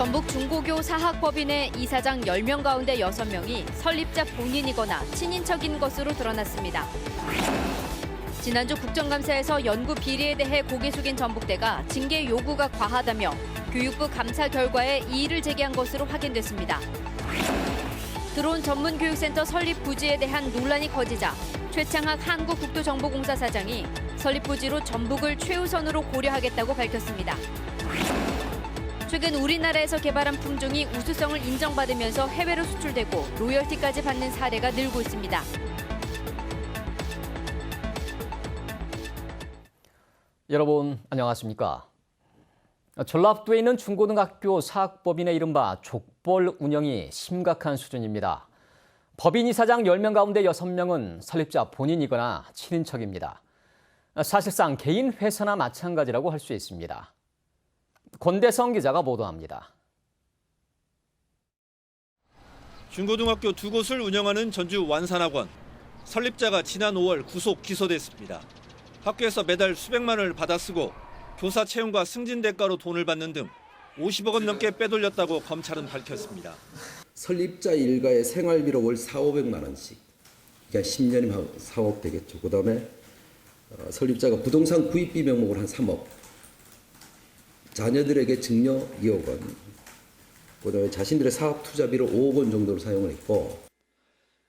전북 중고교 사학법인의 이사장 10명 가운데 6명이 설립자 본인이거나 친인척인 것으로 드러났습니다. 지난주 국정감사에서 연구 비리에 대해 고개 숙인 전북대가 징계 요구가 과하다며 교육부 감사 결과에 이의를 제기한 것으로 확인됐습니다. 드론 전문교육센터 설립 부지에 대한 논란이 커지자 최창학 한국국토정보공사 사장이 설립 부지로 전북을 최우선으로 고려하겠다고 밝혔습니다. 최근 우리나라에서 개발한 품종이 우수성을 인정받으면서 해외로 수출되고 로열티까지 받는 사례가 늘고 있습니다. 여러분 안녕하십니까? 전라북도에 있는 중고등학교 사학법인의 이른바 족벌 운영이 심각한 수준입니다. 법인 이사장 10명 가운데 6명은 설립자 본인이거나 친인척입니다. 사실상 개인 회사나 마찬가지라고 할 수 있습니다. 권대성 기자가 보도합니다. 중고등학교 2곳을 운영하는 전주 완산학원. 설립자가 지난 5월 구속 기소됐습니다. 학교에서 매달 수백만 원을 받아쓰고 교사 채용과 승진 대가로 돈을 받는 등 50억 원 넘게 빼돌렸다고 검찰은 밝혔습니다. 설립자 일가의 생활비로 월 4,500만 원씩. 그러니까 10년이면 4억 되겠죠. 그다음에 설립자가 부동산 구입비 명목으로 한 3억. 자녀들에게 증여 2억 원. 그다음에 자신들의 사업 투자비로 5억 원 정도를 사용을 했고.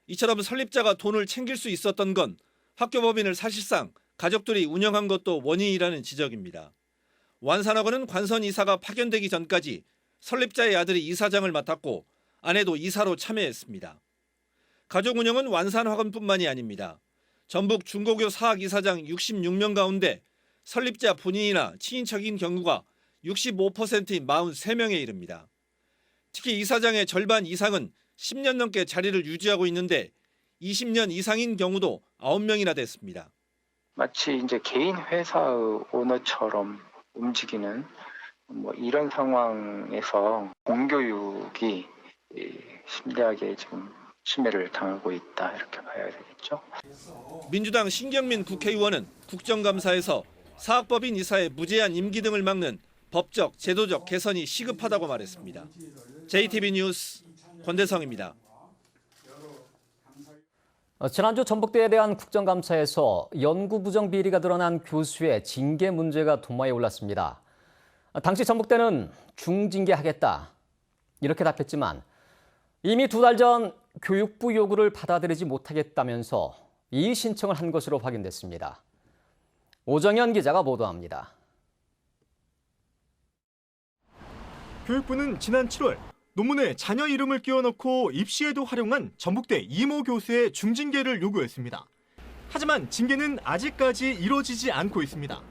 이처럼 설립자가 돈을 챙길 수 있었던 건 학교 법인을 사실상 가족들이 운영한 것도 원인이라는 지적입니다. 완산학원은 관선 이사가 파견되기 전까지 설립자의 아들이 이사장을 맡았고 아내도 이사로 참여했습니다. 가족 운영은 완산학원뿐만이 아닙니다. 전북 중고교 사학 이사장 66명 가운데 설립자 본인이나 친인척인 경우가 65%인 43명에 이릅니다. 특히 이사장의 절반 이상은 10년 넘게 자리를 유지하고 있는데 20년 이상인 경우도 9명이나 됐습니다. 마치 이제 개인 회사의 오너처럼 움직이는 이런 상황에서 공교육이 심대하게 지금 침해를 당하고 있다 이렇게 봐야 되겠죠. 민주당 신경민 국회의원은 국정감사에서 사학법인 이사의 무제한 임기 등을 막는 법적, 제도적 개선이 시급하다고 말했습니다. JTB 뉴스 권대성입니다. 지난주 전북대에 대한 국정감사에서 연구 부정 비리가 드러난 교수의 징계 문제가 도마에 올랐습니다. 당시 전북대는 중징계하겠다 이렇게 답했지만 이미 2달 전 교육부 요구를 받아들이지 못하겠다면서 이의 신청을 한 것으로 확인됐습니다. 오정현 기자가 보도합니다. 교육부는 지난 7월 논문에 자녀 이름을 끼워넣고 입시에도 활용한 전북대 이모 교수의 중징계를 요구했습니다. 하지만 징계는 아직까지 이루어지지 않고 있습니다.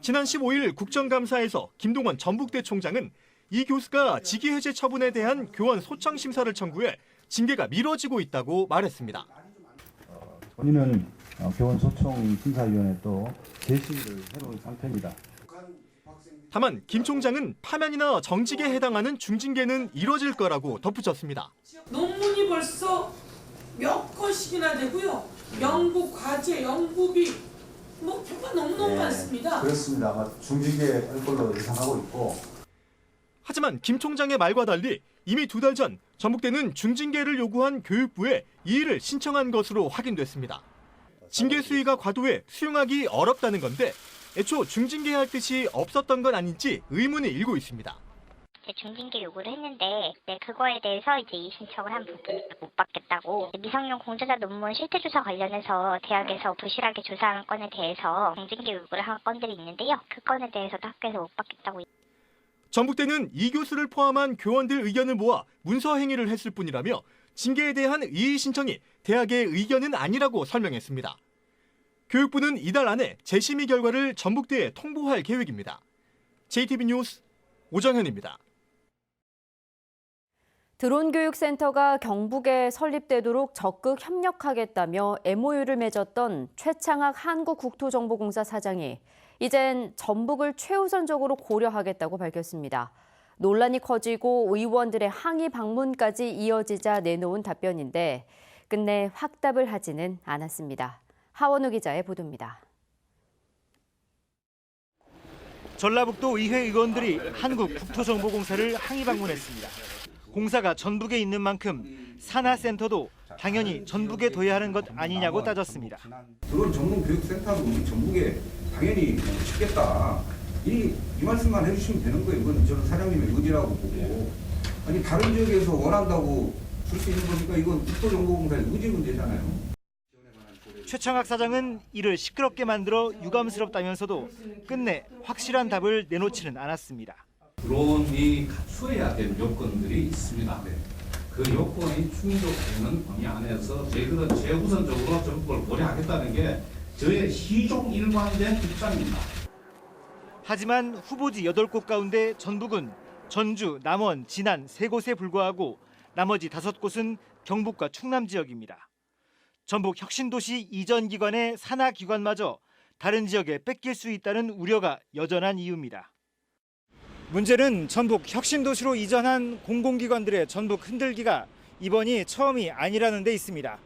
지난 15일 국정감사에서 김동원 전북대 총장은 이 교수가 직위해제 처분에 대한 교원 소청 심사를 청구해 징계가 미뤄지고 있다고 말했습니다. 본인은 교원 소청 심사위원회 또 제시를 해놓은 상태입니다. 다만 김 총장은 파면이나 정직에 해당하는 중징계는 이뤄질 거라고 덧붙였습니다. 논문이 벌써 몇 건씩이나 되고요. 연구 과제, 연구비 목표가 너무너무 많습니다. 그렇습니다. 아마 중징계 할 걸로 예상하고 있고. 하지만 김 총장의 말과 달리 이미 2달 전 전북대는 중징계를 요구한 교육부에 이의를 신청한 것으로 확인됐습니다. 징계 수위가 과도해 수용하기 어렵다는 건데 애초 중징계할 뜻이 없었던 건 아닌지 의문이 일고 있습니다. 중징계 요구를 했는데 그거에 대해서 이의 신청을 한 부분을 못 받겠다고 미성년 공저자 논문 실태조사 관련해서 대학에서 부실하게 조사한 건에 대해서 중징계 요구를 한 건들이 있는데요. 그 건에 대해서도 학교에서 못 받겠다고. 전북대는 이 교수를 포함한 교원들 의견을 모아 문서 행위를 했을 뿐이라며 징계에 대한 이의 신청이 대학의 의견은 아니라고 설명했습니다. 교육부는 이달 안에 재심의 결과를 전북대에 통보할 계획입니다. JTB 뉴스 오정현입니다. 드론교육센터가 경북에 설립되도록 적극 협력하겠다며 MOU를 맺었던 최창학 한국국토정보공사 사장이 이젠 전북을 최우선적으로 고려하겠다고 밝혔습니다. 논란이 커지고 의원들의 항의 방문까지 이어지자 내놓은 답변인데 끝내 확답을 하지는 않았습니다. 하원우 기자의 보도입니다. 전라북도 의회 의원들이 한국국토정보공사를 항의 방문했습니다. 공사가 전북에 있는 만큼 산하센터도 당연히 전북에 둬야 하는 것 아니냐고 따졌습니다. 드론 전문 교육센터도 우리 전북에 당연히 짓겠다. 이 말씀만 해주시면 되는 거예요. 이건 저는 사장님의 의지라고 보고. 아니 다른 지역에서 원한다고 줄 수 있는 거니까 이건 국토정보공사의 의지 문제잖아요. 최창학 사장은 이를 시끄럽게 만들어 유감스럽다면서도 끝내 확실한 답을 내놓지는 않았습니다. 드론이 갖추어야 될 요건들이 있습니다. 그 요건이 충족되는 범위 안에서 저희들은 최우선적으로 전북을 고려하겠다는 게 저의 시종 일관된 입장입니다. 하지만 후보지 8곳 가운데 전북은 전주, 남원, 진안 3곳에 불과하고 나머지 5곳은 경북과 충남 지역입니다. 전북 혁신도시 이전 기관의 산하 기관마저 다른 지역에 뺏길 수 있다는 우려가 여전한 이유입니다. 문제는 전북 혁신도시로 이전한 공공기관들의 전북 흔들기가 이번이 처음이 아니라는 데 있습니다.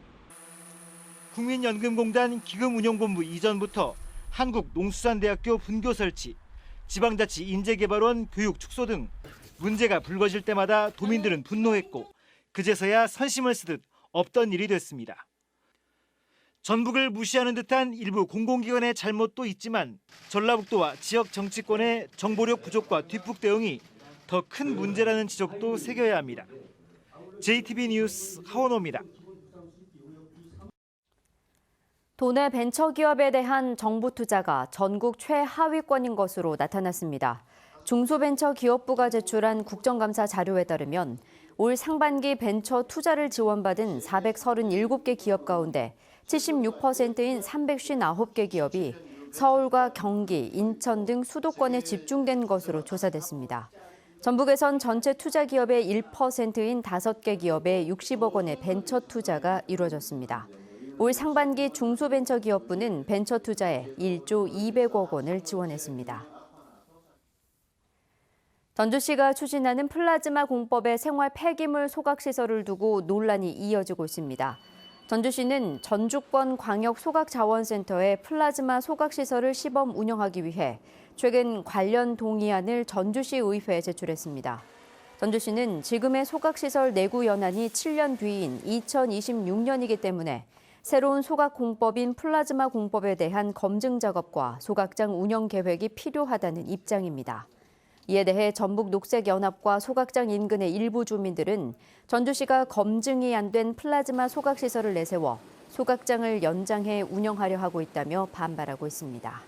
국민연금공단 기금운용본부 이전부터 한국농수산대학교 분교 설치, 지방자치 인재개발원 교육 축소 등 문제가 불거질 때마다 도민들은 분노했고 그제서야 선심을 쓰듯 없던 일이 됐습니다. 전북을 무시하는 듯한 일부 공공기관의 잘못도 있지만 전라북도와 지역 정치권의 정보력 부족과 뒷북 대응이 더 큰 문제라는 지적도 새겨야 합니다. JTB 뉴스 하원호입니다. 도내 벤처기업에 대한 정부 투자가 전국 최하위권인 것으로 나타났습니다. 중소벤처기업부가 제출한 국정감사 자료에 따르면 올 상반기 벤처 투자를 지원받은 437개 기업 가운데 76%인 359개 기업이 서울과 경기, 인천 등 수도권에 집중된 것으로 조사됐습니다. 전북에선 전체 투자 기업의 1%인 5개 기업에 60억 원의 벤처 투자가 이루어졌습니다. 올 상반기 중소벤처기업부는 벤처 투자에 1조 200억 원을 지원했습니다. 전주시가 추진하는 플라즈마 공법의 생활 폐기물 소각시설을 두고 논란이 이어지고 있습니다. 전주시는 전주권 광역소각자원센터에 플라즈마 소각시설을 시범 운영하기 위해 최근 관련 동의안을 전주시 의회에 제출했습니다. 전주시는 지금의 소각시설 내구 연한이 7년 뒤인 2026년이기 때문에 새로운 소각 공법인 플라즈마 공법에 대한 검증 작업과 소각장 운영 계획이 필요하다는 입장입니다. 이에 대해 전북녹색연합과 소각장 인근의 일부 주민들은 전주시가 검증이 안 된 플라즈마 소각시설을 내세워 소각장을 연장해 운영하려 하고 있다며 반발하고 있습니다.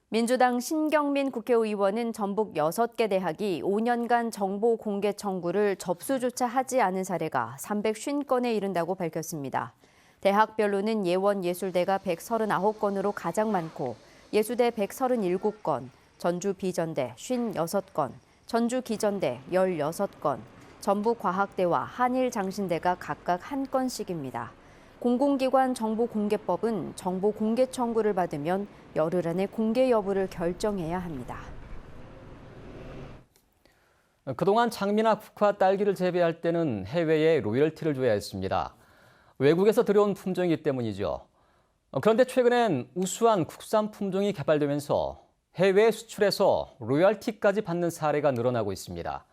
민주당 신경민 국회의원은 전북 6개 대학이 5년간 정보 공개 청구를 접수조차 하지 않은 사례가 350건에 이른다고 밝혔습니다. 대학별로는 예원예술대가 139건으로 가장 많고 예수대 137건, 전주비전대 56건, 전주기전대 16건, 전북과학대와 한일장신대가 각각 1건씩입니다. 공공기관 정보공개법은 정보 공개 청구를 받으면 열흘 안에 공개 여부를 결정해야 합니다. 그동안 장미나 국화, 딸기를 재배할 때는 해외에 로열티를 줘야 했습니다. 외국에서 들여온 품종이기 때문이죠. 그런데 최근엔 우수한 국산 품종이 개발되면서 해외에 수출해서 로열티까지 받는 사례가 늘어나고 있습니다.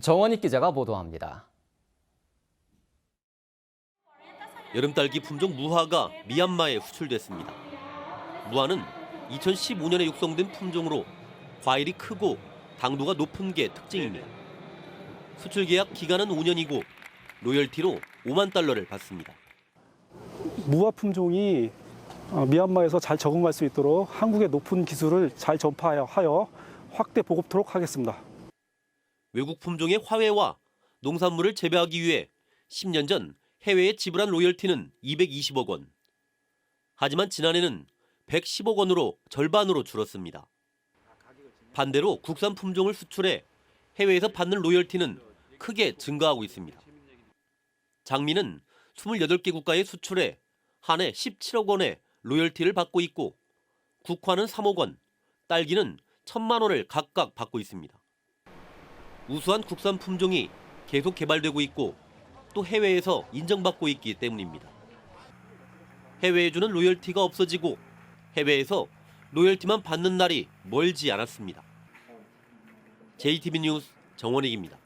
정원익 기자가 보도합니다. 여름딸기 품종 무화가 미얀마에 수출됐습니다. 무화는 2015년에 육성된 품종으로 과일이 크고 당도가 높은 게 특징입니다. 수출 계약 기간은 5년이고 로열티로 5만 달러를 받습니다. 무화 품종이 미얀마에서 잘 적응할 수 있도록 한국의 높은 기술을 잘 전파하여 확대 보급토록 하겠습니다. 외국 품종의 화훼와 농산물을 재배하기 위해 10년 전 해외에 지불한 로열티는 220억 원. 하지만 지난해는 110억 원으로 절반으로 줄었습니다. 반대로 국산 품종을 수출해 해외에서 받는 로열티는 크게 증가하고 있습니다. 장미는 28개 국가에 수출해 한 해 17억 원의 로열티를 받고 있고 국화는 3억 원, 딸기는 1,000만 원을 각각 받고 있습니다. 우수한 국산 품종이 계속 개발되고 있고 또 해외에서 인정받고 있기 때문입니다. 해외에 주는 로열티가 없어지고 해외에서 로열티만 받는 날이 멀지 않았습니다. JTB 뉴스 정원익입니다.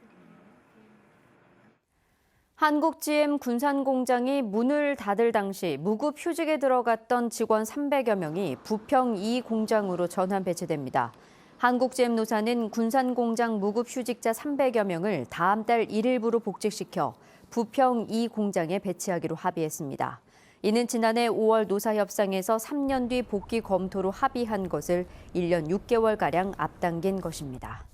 한국 GM 군산 공장이 문을 닫을 당시 무급 휴직에 들어갔던 직원 300여 명이 부평 2 공장으로 전환 배치됩니다. 한국 GM 노사는 군산 공장 무급 휴직자 300여 명을 다음 달 1일부로 복직시켜 부평 2 공장에 배치하기로 합의했습니다. 이는 지난해 5월 노사 협상에서 3년 뒤 복귀 검토로 합의한 것을 1년 6개월가량 앞당긴 것입니다.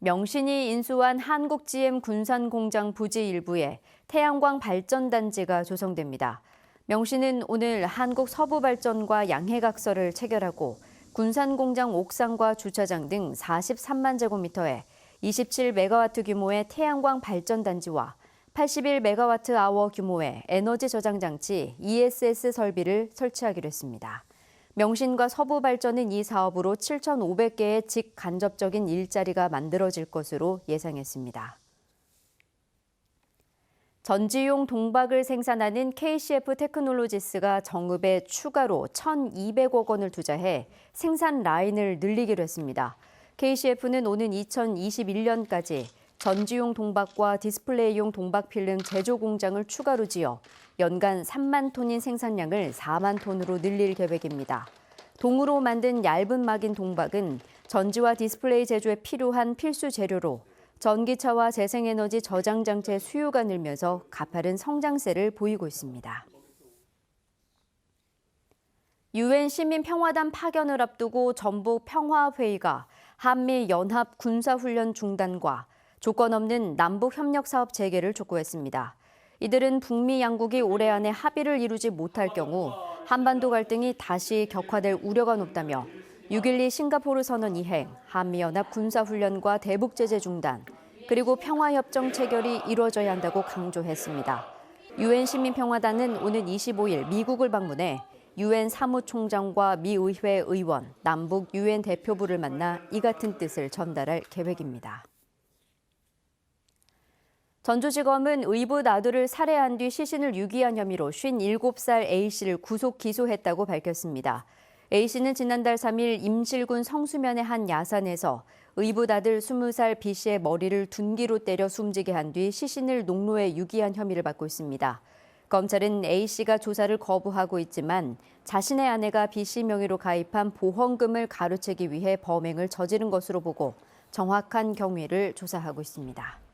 명신이 인수한 한국 GM 군산 공장 부지 일부에 태양광 발전단지가 조성됩니다. 명신은 오늘 한국 서부발전과 양해각서를 체결하고 군산 공장 옥상과 주차장 등 43만 제곱미터에 27메가와트 규모의 태양광 발전단지와 81메가와트 아워 규모의 에너지 저장 장치 ESS 설비를 설치하기로 했습니다. 명신과 서부발전은 이 사업으로 7,500개의 직간접적인 일자리가 만들어질 것으로 예상했습니다. 전지용 동박을 생산하는 KCF 테크놀로지스가 정읍에 추가로 1,200억 원을 투자해 생산 라인을 늘리기로 했습니다. KCF는 오는 2021년까지 전지용 동박과 디스플레이용 동박 필름 제조 공장을 추가로 지어 연간 3만 톤인 생산량을 4만 톤으로 늘릴 계획입니다. 동으로 만든 얇은 막인 동박은 전지와 디스플레이 제조에 필요한 필수 재료로 전기차와 재생에너지 저장 장치의 수요가 늘면서 가파른 성장세를 보이고 있습니다. UN 시민평화단 파견을 앞두고 전북 평화회의가 한미 연합 군사훈련 중단과 조건 없는 남북협력사업 재개를 촉구했습니다. 이들은 북미 양국이 올해 안에 합의를 이루지 못할 경우 한반도 갈등이 다시 격화될 우려가 높다며 6.12 싱가포르 선언 이행, 한미연합 군사훈련과 대북제재 중단, 그리고 평화협정 체결이 이루어져야 한다고 강조했습니다. UN 시민평화단은 오는 25일 미국을 방문해 UN 사무총장과 미 의회 의원, 남북 UN 대표부를 만나 이 같은 뜻을 전달할 계획입니다. 전주지검은 의붓 아들을 살해한 뒤 시신을 유기한 혐의로 57살 A씨를 구속 기소했다고 밝혔습니다. A씨는 지난달 3일 임실군 성수면의 한 야산에서 의붓 아들 20살 B씨의 머리를 둔기로 때려 숨지게 한 뒤 시신을 농로에 유기한 혐의를 받고 있습니다. 검찰은 A씨가 조사를 거부하고 있지만 자신의 아내가 B씨 명의로 가입한 보험금을 가로채기 위해 범행을 저지른 것으로 보고 정확한 경위를 조사하고 있습니다.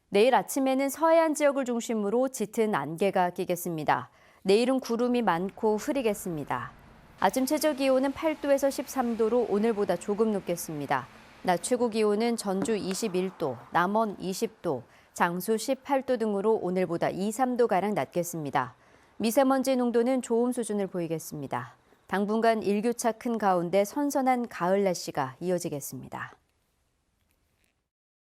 내일 아침에는 서해안 지역을 중심으로 짙은 안개가 끼겠습니다. 내일은 구름이 많고 흐리겠습니다. 아침 최저 기온은 8도에서 13도로 오늘보다 조금 높겠습니다. 낮 최고 기온은 전주 21도, 남원 20도, 장수 18도 등으로 오늘보다 2, 3도가량 낮겠습니다. 미세먼지 농도는 좋음 수준을 보이겠습니다. 당분간 일교차 큰 가운데 선선한 가을 날씨가 이어지겠습니다.